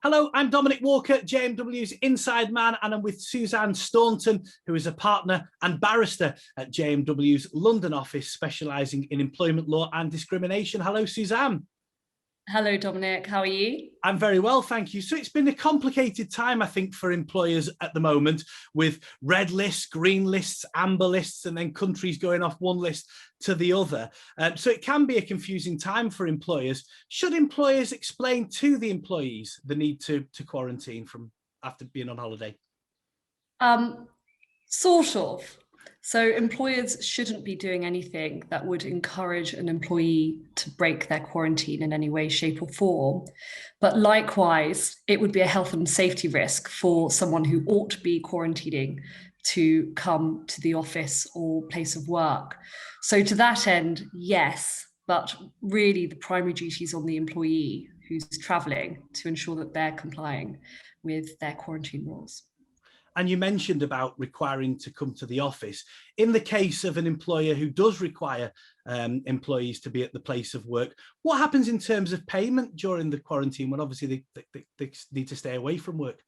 Hello, I'm Dominic Walker, JMW's Inside Man, and I'm with Suzanne Staunton, who is a partner and barrister at JMW's London office, specialising in employment law and discrimination. Hello, Suzanne. Hello, Dominic. How are you? I'm very well, thank you. So it's been a complicated time, I think, for employers at the moment, with red lists, green lists, amber lists, and then countries going off one list to the other. So it can be a confusing time for employers. Should employers explain to the employees the need to quarantine from after being on holiday? Sort of. So employers shouldn't be doing anything that would encourage an employee to break their quarantine in any way, shape or form. But likewise, it would be a health and safety risk for someone who ought to be quarantining to come to the office or place of work. So to that end, yes, but really the primary duty is on the employee who's travelling to ensure that they're complying with their quarantine rules. And you mentioned about requiring to come to the office. In the case of an employer who does require employees to be at the place of work, what happens in terms of payment during the quarantine when obviously they need to stay away from work?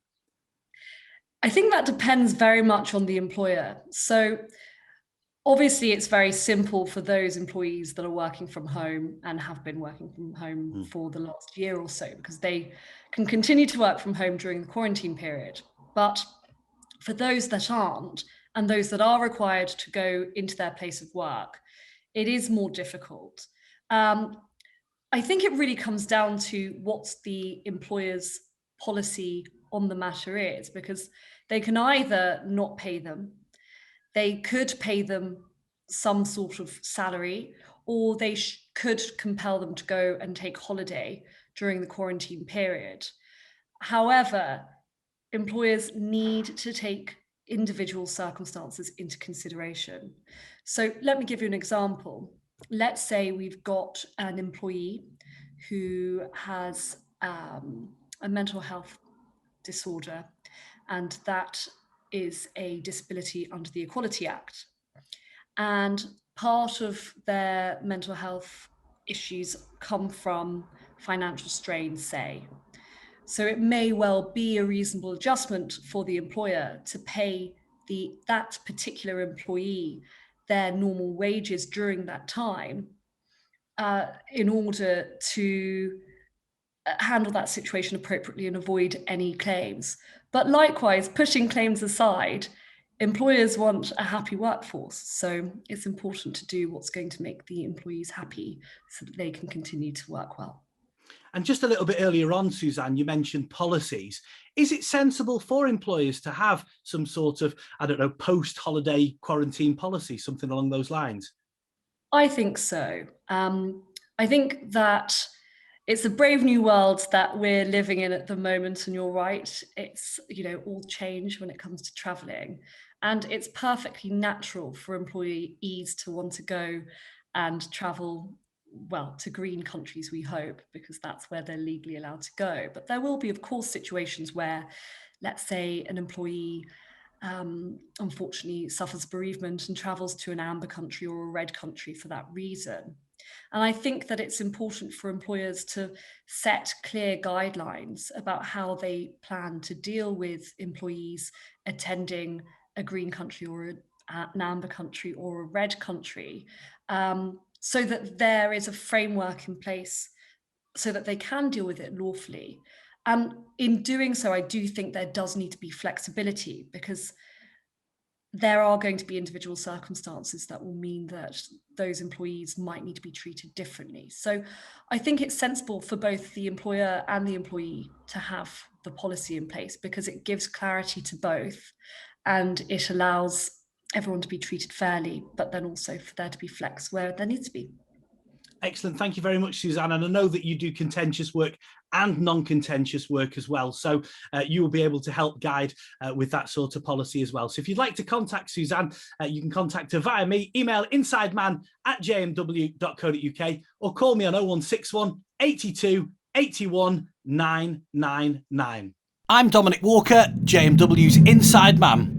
I think that depends very much on the employer. So obviously it's very simple for those employees that are working from home and have been working from home for the last year or so, because they can continue to work from home during the quarantine period. But for those that aren't, and those that are required to go into their place of work, it is more difficult. I think it really comes down to what the employer's policy on the matter is, because they can either not pay them, they could pay them some sort of salary, or they could compel them to go and take holiday during the quarantine period. However, employers need to take individual circumstances into consideration. So let me give you an example. Let's say we've got an employee who has a mental health disorder, and that is a disability under the Equality Act. And part of their mental health issues come from financial strain, say. So it may well be a reasonable adjustment for the employer to pay that particular employee their normal wages during that time in order to handle that situation appropriately and avoid any claims. But likewise, pushing claims aside, employers want a happy workforce. So it's important to do what's going to make the employees happy so that they can continue to work well. And just a little bit earlier on, Suzanne, you mentioned policies. Is it sensible for employers to have some sort of, post-holiday quarantine policy, something along those lines? I think so. I think that it's a brave new world that we're living in at the moment, and you're right. It's, all change when it comes to traveling. And it's perfectly natural for employees to want to go and travel to green countries, we hope, because that's where they're legally allowed to go. But there will be, of course, situations where, let's say, an employee unfortunately suffers bereavement and travels to an amber country or a red country for that reason. And I think that it's important for employers to set clear guidelines about how they plan to deal with employees attending a green country or an amber country or a red country, so that there is a framework in place so that they can deal with it lawfully. And in doing so, I do think there does need to be flexibility, because there are going to be individual circumstances that will mean that those employees might need to be treated differently. So I think it's sensible for both the employer and the employee to have the policy in place, because it gives clarity to both and it allows everyone to be treated fairly, but then also for there to be flex where there needs to be. Excellent. Thank you very much, Suzanne. And I know that you do contentious work and non-contentious work as well. So you will be able to help guide with that sort of policy as well. So if you'd like to contact Suzanne, you can contact her via me, email insideman@jmw.co.uk, or call me on 0161 82 81 999. I'm Dominic Walker, JMW's Inside Man.